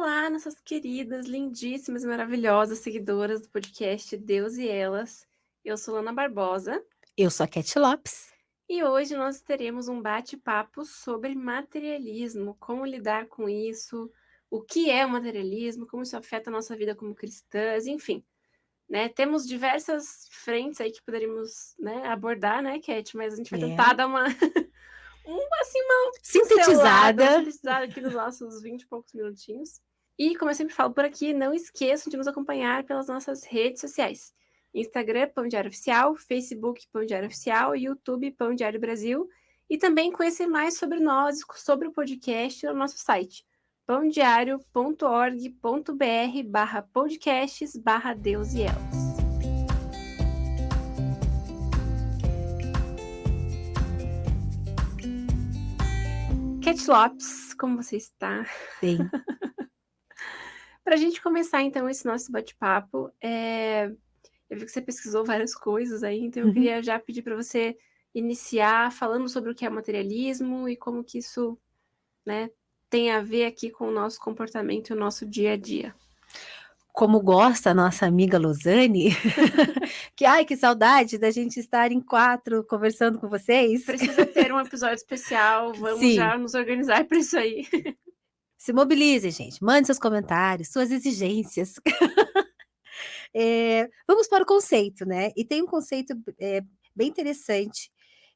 Olá, nossas queridas, lindíssimas, maravilhosas seguidoras do podcast Deus e Elas. Eu sou Lana Barbosa Eu sou a Cat Lopes. e hoje nós teremos um bate-papo sobre materialismo, como lidar com isso, o que é o materialismo, como isso afeta a nossa vida como cristãs, enfim, né? Temos diversas frentes aí que poderíamos, né, abordar, né, Cat? Mas a gente vai É. tentar dar uma, uma pincelada, Sintetizada. sintetizada aqui nos nossos 20 e poucos minutinhos. E, como eu sempre falo por aqui, não esqueçam de nos acompanhar pelas nossas redes sociais. Instagram, Pão Diário Oficial, Facebook, Pão Diário Oficial, YouTube, Pão Diário Brasil. E também conhecer mais sobre nós, sobre o podcast no nosso site, pãodiario.org.br/podcasts/Deus e Elas. Cat Lopes, como você está? Bem, Para a gente começar, então, esse nosso bate-papo, eu vi que você pesquisou várias coisas aí, então eu uhum. queria já pedir para você iniciar falando sobre o que é materialismo e como que isso, né, tem a ver aqui com o nosso comportamento e o nosso dia a dia. Como gosta a nossa amiga Losane, que ai, que saudade da gente estar em 4 conversando com vocês. Precisa ter um episódio especial, vamos Sim, já nos organizar para isso aí. se mobilizem, gente, mande seus comentários, suas exigências. Vamos para o conceito, né, e tem um conceito, bem interessante,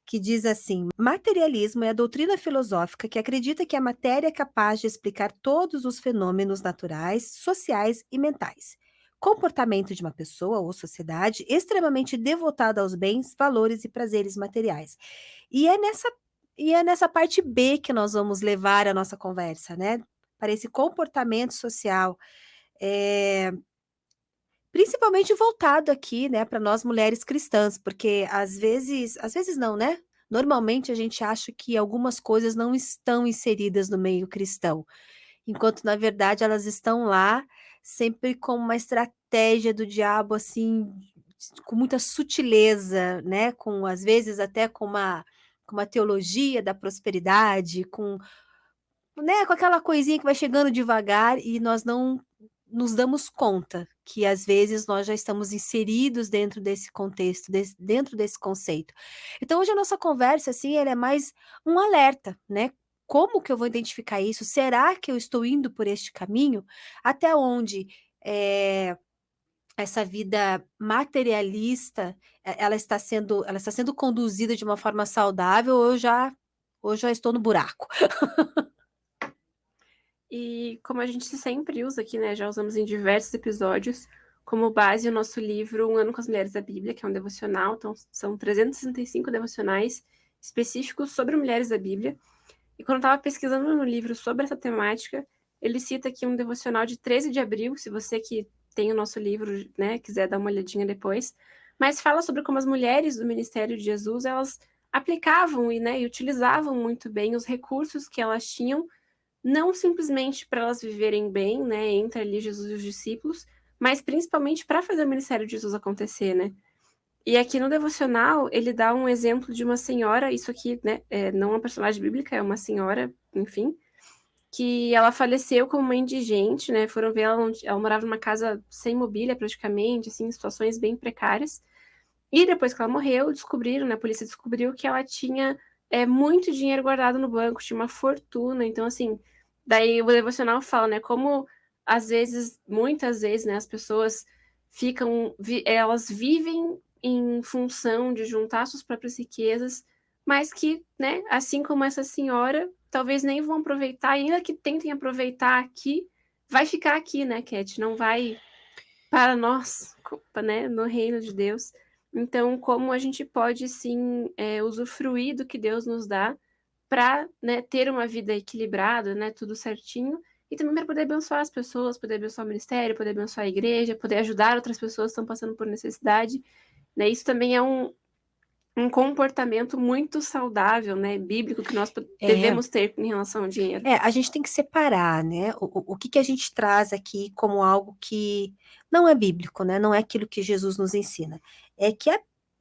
que diz assim: "Materialismo é a doutrina filosófica que acredita que a matéria é capaz de explicar todos os fenômenos naturais, sociais e mentais. Comportamento de uma pessoa ou sociedade extremamente devotada aos bens, valores e prazeres materiais". E é nessa parte B que nós vamos levar a nossa conversa, né, para esse comportamento social, eh principalmente voltado aqui, né, para nós mulheres cristãs, porque às vezes não, né, normalmente a gente acha que algumas coisas não estão inseridas no meio cristão, enquanto na verdade elas estão lá, sempre com uma estratégia do diabo, assim, com muita sutileza, né, com às vezes até com uma teologia da prosperidade, né, com aquela coisinha que vai chegando devagar e nós não nos damos conta que às vezes nós já estamos inseridos dentro desse contexto, dentro desse conceito. Então hoje a nossa conversa, assim, ela é mais um alerta, né, como que eu vou identificar isso? Será que eu estou indo por este caminho? Até onde, eh, essa vida materialista, ela está sendo conduzida de uma forma saudável ou eu já estou no buraco? E como a gente sempre usa aqui, né, já usamos em diversos episódios, como base o nosso livro Um Ano com as Mulheres da Bíblia, que é um devocional, então são 365 devocionais específicos sobre mulheres da Bíblia. E quando eu estava pesquisando no livro sobre essa temática, ele cita aqui um devocional de 13 de abril, se você que tem o nosso livro, né, quiser dar uma olhadinha depois, mas fala sobre como as mulheres do ministério de Jesus, elas aplicavam e, né, e utilizavam muito bem os recursos que elas tinham, não simplesmente para elas viverem bem, né, entre ali Jesus e os discípulos, mas principalmente para fazer o ministério de Jesus acontecer, né? E aqui no devocional, ele dá um exemplo de uma senhora, isso aqui, né, não é uma personagem bíblica, é uma senhora, enfim, que ela faleceu como uma indigente, né, foram ver ela, ela morava numa casa sem mobília praticamente, assim, em situações bem precárias, e depois que ela morreu, descobriram, né, a polícia descobriu que ela tinha muito dinheiro guardado no banco, tinha uma fortuna, então, assim, daí o devocional fala, né, como às vezes, muitas vezes, né, as pessoas elas vivem em função de juntar suas próprias riquezas, mas que, né, assim como essa senhora, talvez nem vão aproveitar, e ainda que tentem aproveitar aqui, vai ficar aqui, né, Cat, não vai para nós, né, no reino de Deus. Então, como a gente pode sim usufruir do que Deus nos dá para, né, ter uma vida equilibrada, né, tudo certinho, e também para poder abençoar as pessoas, poder abençoar o ministério, poder abençoar a igreja, poder ajudar outras pessoas que estão passando por necessidade, né? Isso também é um comportamento muito saudável, né, bíblico que nós É. devemos ter em relação ao dinheiro. A gente tem que separar, né, o que que a gente traz aqui como algo que não é bíblico, né, não é aquilo que Jesus nos ensina. É que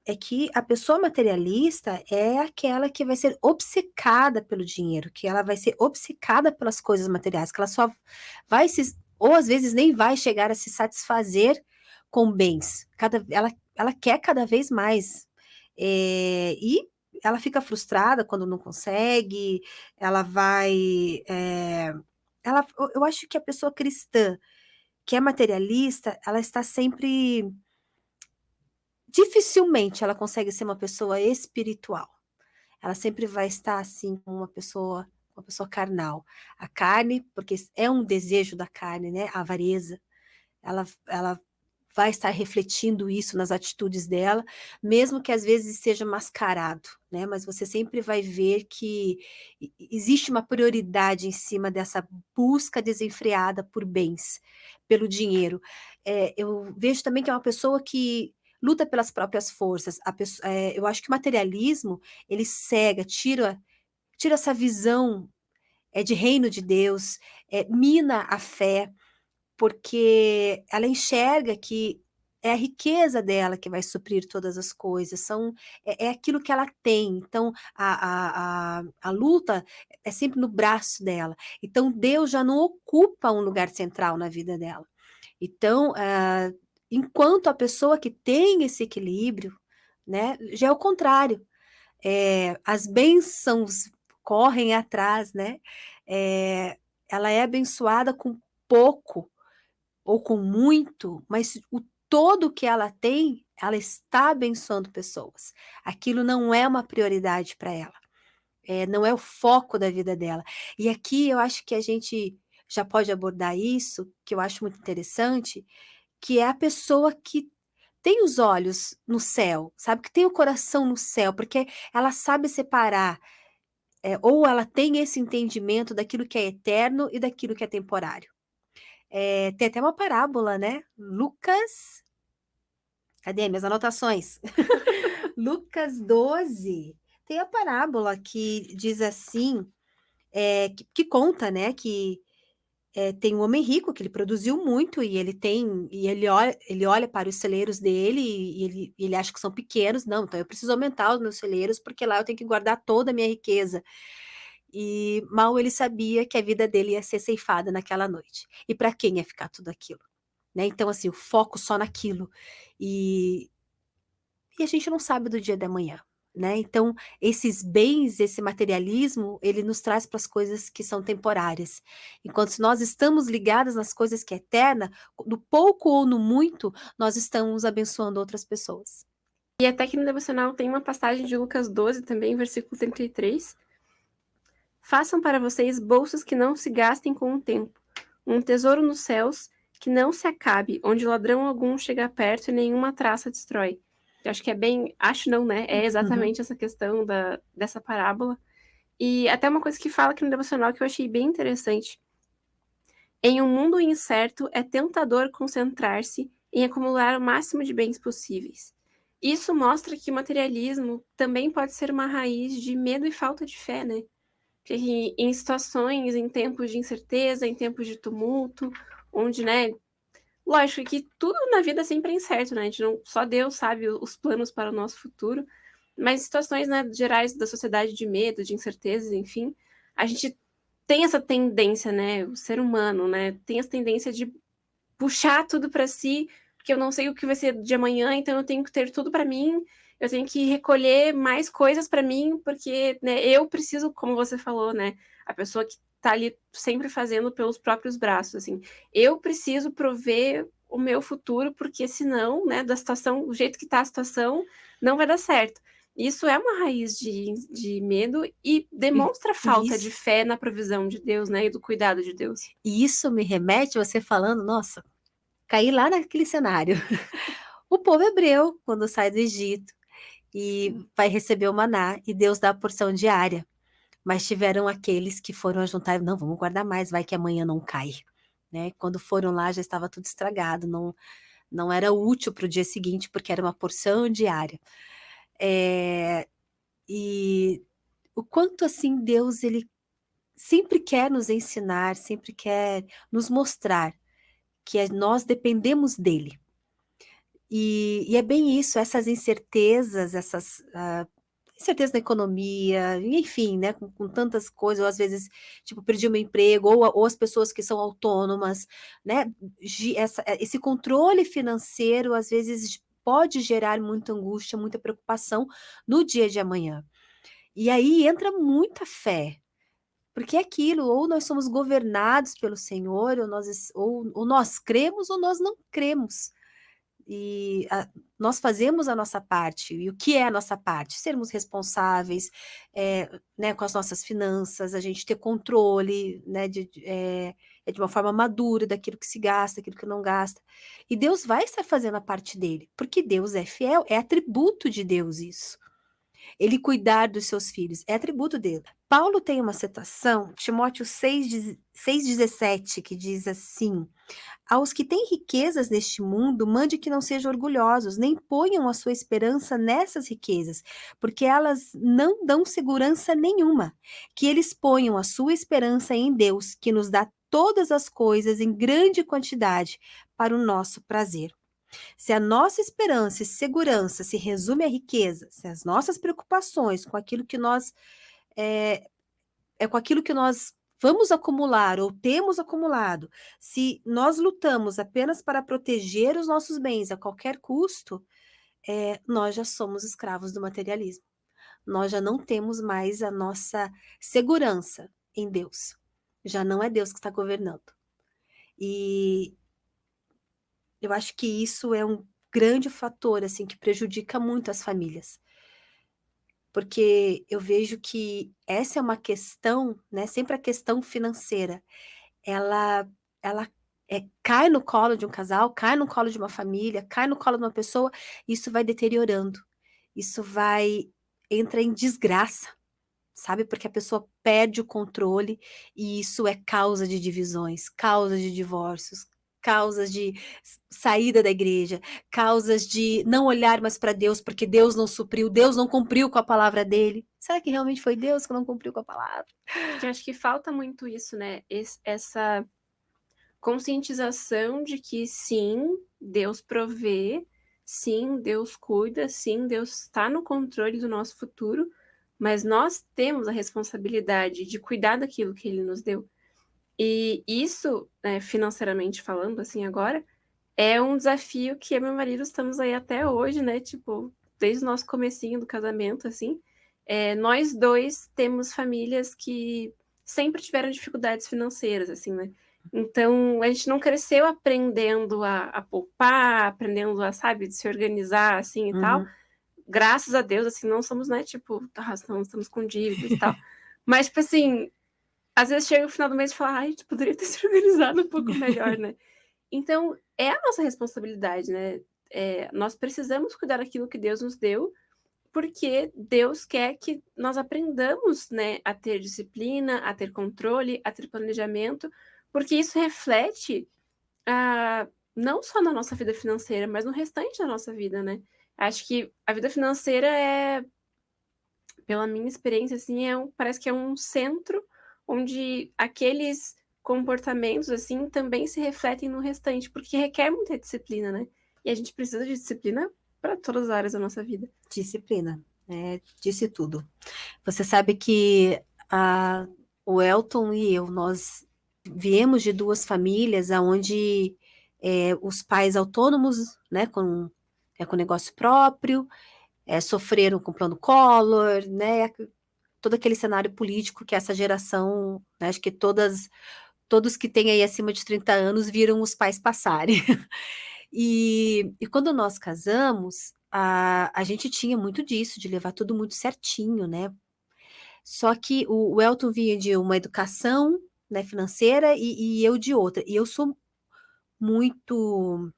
é que a pessoa materialista é aquela que vai ser obcecada pelo dinheiro, que ela vai ser obcecada pelas coisas materiais, que ela só vai se, ou às vezes nem vai chegar a se satisfazer com bens. Ela quer cada vez mais. E ela fica frustrada quando não consegue, ela vai. Eu acho que a pessoa cristã, que é materialista, ela está sempre. Dificilmente ela consegue ser uma pessoa espiritual. Ela sempre vai estar assim como uma pessoa carnal. A carne, porque é um desejo da carne, né? A avareza. Ela vai estar refletindo isso nas atitudes dela, mesmo que às vezes seja mascarado, né? Mas você sempre vai ver que existe uma prioridade em cima dessa busca desenfreada por bens, pelo dinheiro. Eu vejo também que é uma pessoa que luta pelas próprias forças. Eu acho que o materialismo ele cega, tira essa visão de reino de Deus, mina a fé porque ela enxerga que é a riqueza dela que vai suprir todas as coisas, é aquilo que ela tem. Então, a luta é sempre no braço dela. Então, Deus já não ocupa um lugar central na vida dela. Então, enquanto a pessoa que tem esse equilíbrio, né, já é o contrário. As bênçãos correm atrás, né? Ela é abençoada com pouco ou com muito, mas o todo que ela tem, ela está abençoando pessoas. Aquilo não é uma prioridade para ela, não é o foco da vida dela. E aqui eu acho que a gente já pode abordar isso, que eu acho muito interessante, que é a pessoa que tem os olhos no céu, sabe? Que tem o coração no céu, porque ela sabe separar, ou ela tem esse entendimento daquilo que é eterno e daquilo que é temporário. Tem até uma parábola, né? Lucas. Cadê minhas anotações? Lucas 12. Tem a parábola que diz assim, que conta, né? Que tem um homem rico que ele produziu muito e ele olha para os celeiros dele e ele acha que são pequenos. Não, então eu preciso aumentar os meus celeiros porque lá eu tenho que guardar toda a minha riqueza. E mal ele sabia que a vida dele ia ser ceifada naquela noite. E para quem ia ficar tudo aquilo? Né? Então, assim, o foco só naquilo. E, e a gente não sabe do dia da manhã. Né? Então, esses bens, esse materialismo, ele nos traz para as coisas que são temporárias. Enquanto se nós estamos ligadas nas coisas que é eterna, no pouco ou no muito, nós estamos abençoando outras pessoas. E até que no devocional tem uma passagem de Lucas 12 também, versículo 33. Façam para vocês bolsas que não se gastem com o tempo, um tesouro nos céus que não se acabe, onde ladrão algum chega perto e nenhuma traça destrói. Eu acho que é bem, acho não, né? É Uhum. exatamente essa questão dessa parábola. E até uma coisa que fala aqui no devocional que eu achei bem interessante. Em um mundo incerto, é tentador concentrar-se em acumular o máximo de bens possíveis. Isso mostra que o materialismo também pode ser uma raiz de medo e falta de fé, né? Porque em situações, em tempos de incerteza, em tempos de tumulto, onde, né, lógico que tudo na vida sempre é incerto, né? A gente não, só Deus sabe os planos para o nosso futuro, mas situações, né, gerais da sociedade de medo, de incertezas, enfim, a gente tem essa tendência, né, o ser humano, né, tem essa tendência de puxar tudo para si, porque eu não sei o que vai ser de amanhã, então eu tenho que ter tudo para mim, eu tenho que recolher mais coisas para mim, porque, né, eu preciso, como você falou, né, a pessoa que tá ali sempre fazendo pelos próprios braços, assim, eu preciso prover o meu futuro, porque senão, né, da situação, do jeito que tá a situação, não vai dar certo. Isso é uma raiz de medo e demonstra E falta de isso, fé na provisão de Deus, né, e do cuidado de Deus. e isso me remete, você falando, nossa, caí lá naquele cenário. O povo hebreu, quando sai do Egito e Sim. vai receber o maná, e Deus dá a porção diária. Mas tiveram aqueles que foram a juntar, não, vamos guardar mais, vai que amanhã não cai. Né? Quando foram lá já estava tudo estragado, não era útil para o dia seguinte, porque era uma porção diária. E o quanto assim Deus ele sempre quer nos ensinar, sempre quer nos mostrar que nós dependemos dele. E é bem isso, essas incertezas, essas incertezas na economia, enfim, né, com tantas coisas, ou às vezes, tipo, perdi o meu emprego, ou as pessoas que são autônomas, né, esse controle financeiro, às vezes, pode gerar muita angústia, muita preocupação no dia de amanhã. E aí entra muita fé, porque é aquilo, ou nós somos governados pelo Senhor, ou nós cremos ou nós não cremos. E nós fazemos a nossa parte. E o que é a nossa parte? Sermos responsáveis, né, com as nossas finanças, a gente ter controle, né, de uma forma madura daquilo que se gasta, daquilo que não gasta. E Deus vai estar fazendo a parte dele, porque Deus é fiel, é atributo de Deus isso. Ele cuidar dos seus filhos, é atributo dele. Paulo tem uma citação, Timóteo 6,17, que diz assim: aos que têm riquezas neste mundo, mande que não sejam orgulhosos, nem ponham a sua esperança nessas riquezas, porque elas não dão segurança nenhuma. Que eles ponham a sua esperança em Deus, que nos dá todas as coisas em grande quantidade para o nosso prazer. Se a nossa esperança e segurança se resume à riqueza, se as nossas preocupações com aquilo que nós é, com aquilo que nós vamos acumular ou temos acumulado, se nós lutamos apenas para proteger os nossos bens a qualquer custo, nós já somos escravos do materialismo. Nós já não temos mais a nossa segurança em Deus. Já não é Deus que está governando. E eu acho que isso é um grande fator assim que prejudica muito as famílias. Porque eu vejo que essa é uma questão, né, sempre a questão financeira, ela ela, cai no colo de um casal, cai no colo de uma família, cai no colo de uma pessoa, isso vai deteriorando, isso vai entra em desgraça, sabe, porque a pessoa perde o controle e isso é causa de divisões, causa de divórcios, causas de saída da igreja, causas de não olhar mais para Deus, porque Deus não supriu, Deus não cumpriu com a palavra dele. Será que realmente foi Deus que não cumpriu com a palavra? Porque eu acho que falta muito isso, né? Essa conscientização de que sim, Deus provê, sim, Deus cuida, sim, Deus está no controle do nosso futuro, mas nós temos a responsabilidade de cuidar daquilo que Ele nos deu. E isso, né, financeiramente falando, assim, agora, é um desafio que eu e meu marido estamos aí até hoje, né? Tipo, desde o nosso comecinho do casamento, assim. Nós dois temos famílias que sempre tiveram dificuldades financeiras, assim, né? Então, a gente não cresceu aprendendo a poupar, aprendendo a, sabe, de se organizar, assim, e tal. Uhum. Graças a Deus, assim, não somos, né, tipo, não estamos com dívidas e tal. Mas, tipo assim, às vezes chega no final do mês e fala, ai, a gente poderia ter se organizado um pouco melhor, né? Então, é a nossa responsabilidade, né? Nós precisamos cuidar daquilo que Deus nos deu, porque Deus quer que nós aprendamos, né, a ter disciplina, a ter controle, a ter planejamento, porque isso reflete não só na nossa vida financeira, mas no restante da nossa vida, né? Acho que a vida financeira pela minha experiência, assim, parece que é um centro onde aqueles comportamentos, assim, também se refletem no restante, porque requer muita disciplina, né? E a gente precisa de disciplina para todas as áreas da nossa vida. Disciplina, disse tudo. Você sabe que o Elton e eu, nós viemos de duas famílias onde os pais autônomos, né, com negócio próprio, sofreram com o plano Collor, né, todo aquele cenário político que essa geração, né, acho que todos que têm aí acima de 30 anos viram os pais passarem. E quando nós casamos, a gente tinha muito disso, de levar tudo muito certinho, né? Só que o Elton vinha de uma educação, né, financeira e eu de outra. E muito,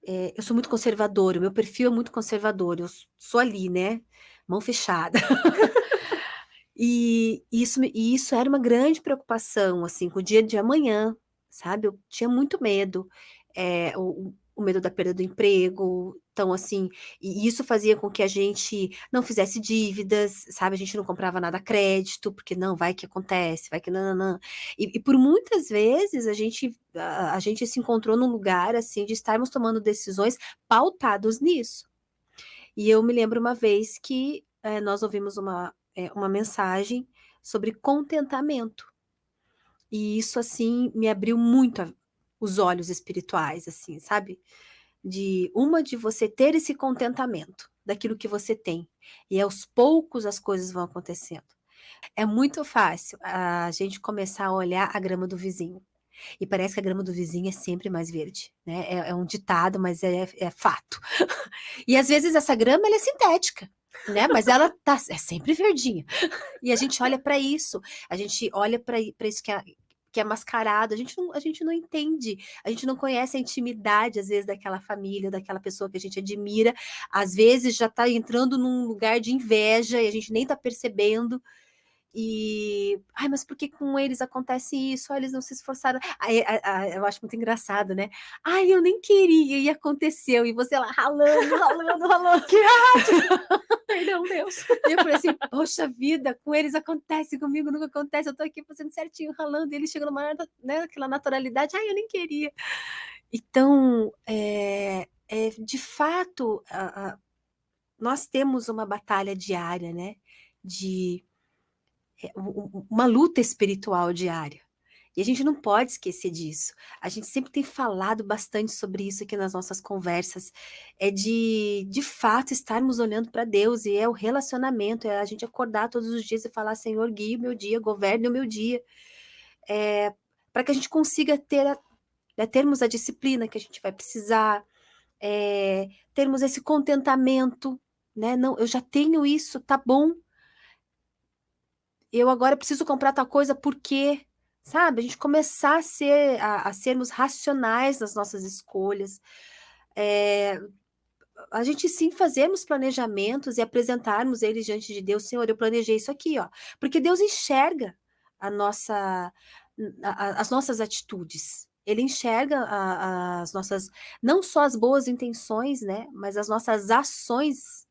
eu sou muito conservadora, o meu perfil é muito conservador, eu sou ali, né? Mão fechada. E isso era uma grande preocupação, assim, com o dia de amanhã, sabe? Eu tinha muito medo, o medo da perda do emprego, Então, assim, e isso fazia com que a gente não fizesse dívidas, sabe? A gente não comprava nada a crédito, porque não, vai que acontece, vai que não. E por muitas vezes a gente se encontrou num lugar, assim, de estarmos tomando decisões pautados nisso. E eu me lembro uma vez que nós ouvimos uma mensagem sobre contentamento. E isso, assim, me abriu muito os olhos espirituais, assim, sabe? De você ter esse contentamento daquilo que você tem. E aos poucos as coisas vão acontecendo. É muito fácil a gente começar a olhar a grama do vizinho. E parece que a grama do vizinho é sempre mais verde, né? É um ditado, mas é fato. E às vezes essa grama ela é sintética, né? Mas ela é sempre verdinha. E a gente olha para isso, a gente olha para isso que é mascarado, a gente não entende, a gente não conhece a intimidade, às vezes, daquela família, daquela pessoa que a gente admira, às vezes já está entrando num lugar de inveja e a gente nem está percebendo. Ai, mas por que com eles acontece isso? Eles não se esforçaram. Eu acho muito engraçado, né? Ai, eu nem queria e aconteceu. E você lá ralando. Que ótimo! Perdão, Deus. E eu falei assim, poxa vida, com eles acontece, comigo nunca acontece. Eu tô aqui fazendo certinho, ralando. E ele chega numa, né, aquela naturalidade. Ai, eu nem queria. Então, de fato, nós temos uma batalha diária, né? Uma luta espiritual diária. E a gente não pode esquecer disso. A gente sempre tem falado bastante sobre isso aqui nas nossas conversas. É de fato, estarmos olhando para Deus, e é o relacionamento, é a gente acordar todos os dias e falar, Senhor, guie o meu dia, governe o meu dia. Para que a gente consiga termos a disciplina que a gente vai precisar, termos esse contentamento, né? Não, eu já tenho isso, tá bom. Eu agora preciso comprar tal coisa porque, sabe, a gente começar a sermos racionais nas nossas escolhas, a gente sim fazermos planejamentos e apresentarmos eles diante de Deus, Senhor, eu planejei isso aqui, ó, porque Deus enxerga as nossas atitudes. Ele enxerga as nossas, não só as boas intenções, né, mas as nossas ações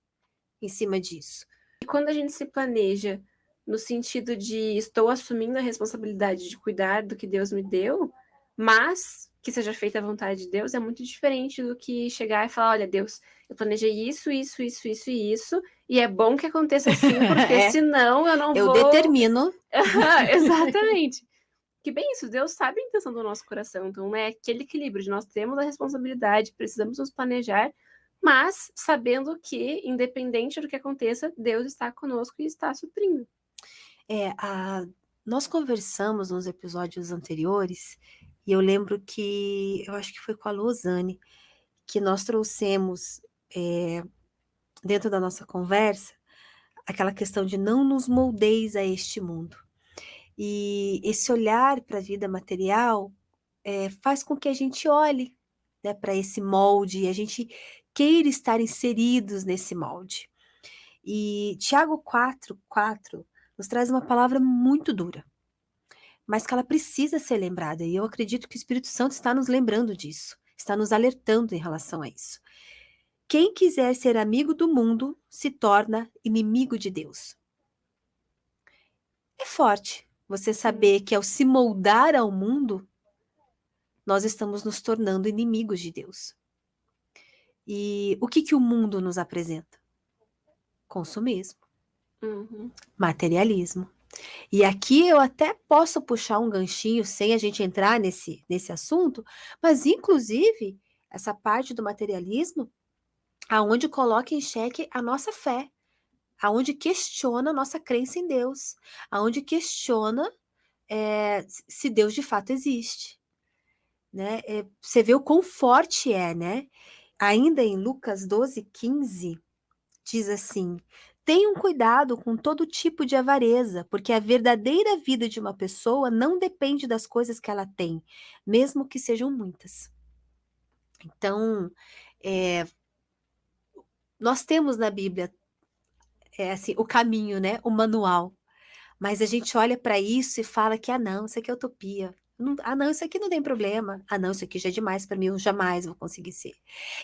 em cima disso. E quando a gente se planeja no sentido de estou assumindo a responsabilidade de cuidar do que Deus me deu, mas que seja feita a vontade de Deus, é muito diferente do que chegar e falar, olha, Deus, eu planejei isso, e é bom que aconteça assim, porque senão eu não Eu vou... determino. Exatamente. Que bem isso, Deus sabe a intenção do nosso coração, então é aquele equilíbrio de nós temos a responsabilidade, precisamos nos planejar, mas sabendo que, independente do que aconteça, Deus está conosco e está suprindo. Nós conversamos nos episódios anteriores, e eu lembro que, eu acho que foi com a Lozane, que nós trouxemos dentro da nossa conversa, aquela questão de não nos moldeis a este mundo. E esse olhar para a vida material faz com que a gente olhe, né, para esse molde e a gente queira estar inseridos nesse molde. E Tiago 4:4 nos traz uma palavra muito dura, mas que ela precisa ser lembrada, e eu acredito que o Espírito Santo está nos lembrando disso, está nos alertando em relação a isso. Quem quiser ser amigo do mundo se torna inimigo de Deus. É forte você saber que ao se moldar ao mundo, nós estamos nos tornando inimigos de Deus. E o que o mundo nos apresenta? Consumismo, materialismo. E aqui eu até posso puxar um ganchinho sem a gente entrar nesse assunto, mas inclusive essa parte do materialismo, aonde coloca em xeque a nossa fé, aonde questiona a nossa crença em Deus, aonde questiona se Deus de fato existe, né? Você vê o quão forte né? Ainda em Lucas 12:15, diz assim: tenham cuidado com todo tipo de avareza, porque a verdadeira vida de uma pessoa não depende das coisas que ela tem, mesmo que sejam muitas. Então, nós temos na Bíblia assim, o caminho, né? O manual. Mas a gente olha para isso e fala que, não, isso aqui é utopia. Não, isso aqui não tem problema. Ah, não, isso aqui já é demais para mim, eu jamais vou conseguir ser.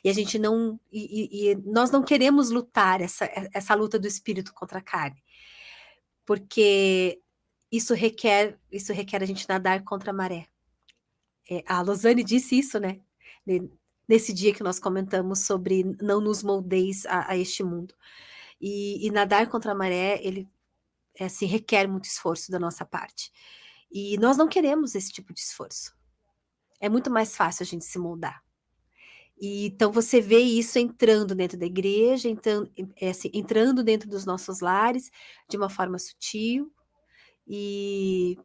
E a gente não, e nós não queremos lutar essa luta do espírito contra a carne, porque isso requer a gente nadar contra a maré. A Losane disse isso, né? Nesse dia que nós comentamos sobre não nos moldeis a este mundo. E nadar contra a maré, ele assim, requer muito esforço da nossa parte. E nós não queremos esse tipo de esforço. É muito mais fácil a gente se moldar. E então você vê isso entrando dentro da igreja, entrando dentro dos nossos lares, de uma forma sutil. E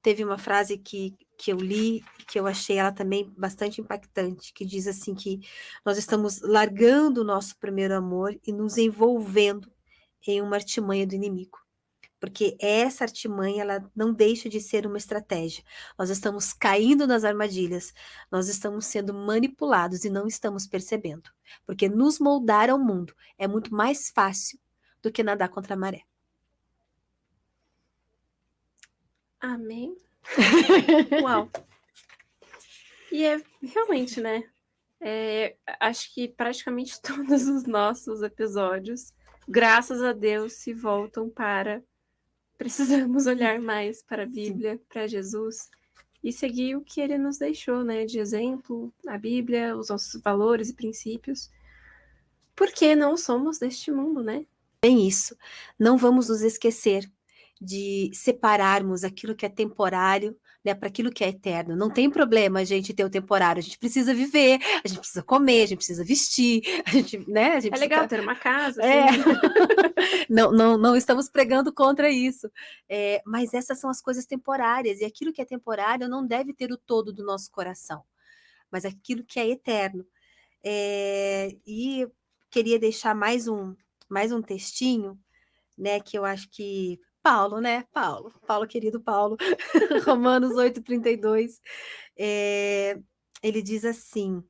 teve uma frase que eu li, que eu achei ela também bastante impactante, que diz assim que nós estamos largando o nosso primeiro amor e nos envolvendo em uma artimanha do inimigo. Porque essa artimanha, ela não deixa de ser uma estratégia. Nós estamos caindo nas armadilhas, nós estamos sendo manipulados e não estamos percebendo. Porque nos moldar ao mundo é muito mais fácil do que nadar contra a maré. Amém. Uau. E realmente, né? Acho que praticamente todos os nossos episódios, graças a Deus, se voltam para precisamos olhar mais para a Bíblia, para Jesus e seguir o que ele nos deixou, né? De exemplo, a Bíblia, os nossos valores e princípios, porque não somos deste mundo, né? Bem isso. Não vamos nos esquecer de separarmos aquilo que é temporário, né, para aquilo que é eterno. Não tem problema a gente ter o temporário, a gente precisa viver, a gente precisa comer, a gente precisa vestir, a gente, né? A gente É legal ter uma casa, É. assim. Não estamos pregando contra isso. Mas essas são as coisas temporárias, e aquilo que é temporário não deve ter o todo do nosso coração, mas aquilo que é eterno. E queria deixar mais um textinho, né, que eu acho que Paulo, né? Paulo, querido Paulo, Romanos 8:32, ele diz assim: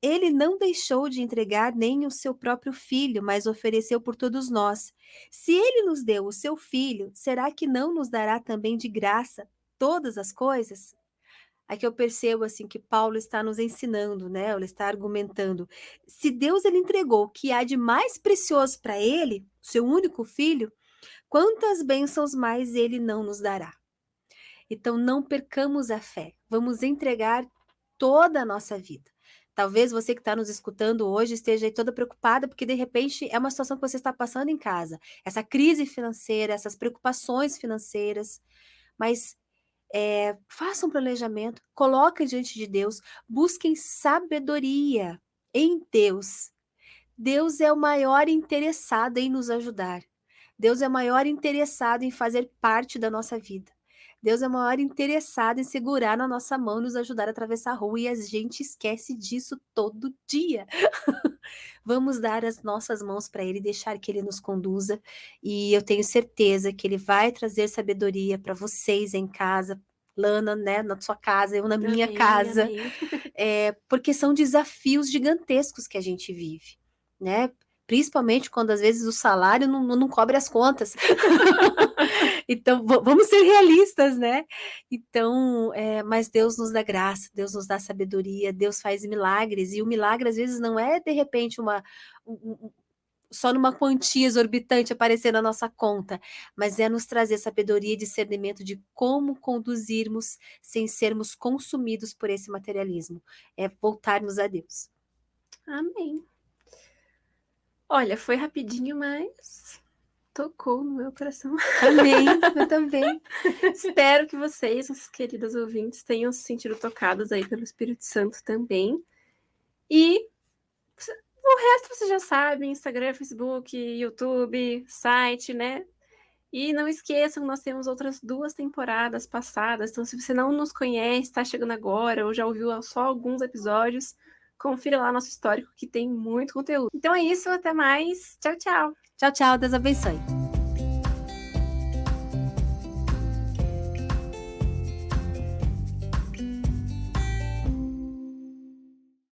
ele não deixou de entregar nem o seu próprio filho, mas ofereceu por todos nós. Se ele nos deu o seu filho, será que não nos dará também de graça todas as coisas? Aqui eu percebo assim que Paulo está nos ensinando, né? Ele está argumentando. Se Deus ele entregou o que há de mais precioso para ele, seu único filho, quantas bênçãos mais ele não nos dará? Então não percamos a fé. Vamos entregar toda a nossa vida. Talvez você que está nos escutando hoje esteja aí toda preocupada, porque de repente é uma situação que você está passando em casa. Essa crise financeira, essas preocupações financeiras. Mas faça um planejamento, coloque diante de Deus, busquem sabedoria em Deus. Deus é o maior interessado em nos ajudar. Deus é o maior interessado em fazer parte da nossa vida. Deus é o maior interessado em segurar na nossa mão e nos ajudar a atravessar a rua, e a gente esquece disso todo dia. Vamos dar as nossas mãos para Ele, deixar que Ele nos conduza, e eu tenho certeza que Ele vai trazer sabedoria para vocês em casa, Lana, né, na sua casa, eu na minha casa, Amém. porque são desafios gigantescos que a gente vive, né? Principalmente quando às vezes o salário não cobre as contas. Então, vamos ser realistas, né? Então, mas Deus nos dá graça, Deus nos dá sabedoria, Deus faz milagres, e o milagre às vezes não é de repente só numa quantia exorbitante aparecer na nossa conta, mas é nos trazer sabedoria e discernimento de como conduzirmos sem sermos consumidos por esse materialismo, é voltarmos a Deus. Amém. Olha, foi rapidinho, mas tocou no meu coração. Amém, eu também. Espero que vocês, nossos queridos ouvintes, tenham se sentido tocados aí pelo Espírito Santo também. E o resto vocês já sabem, Instagram, Facebook, YouTube, site, né? E não esqueçam, nós temos outras 2 temporadas passadas, então se você não nos conhece, está chegando agora, ou já ouviu só alguns episódios, confira lá nosso histórico, que tem muito conteúdo. Então é isso, até mais. Tchau, tchau. Tchau, tchau, Deus abençoe.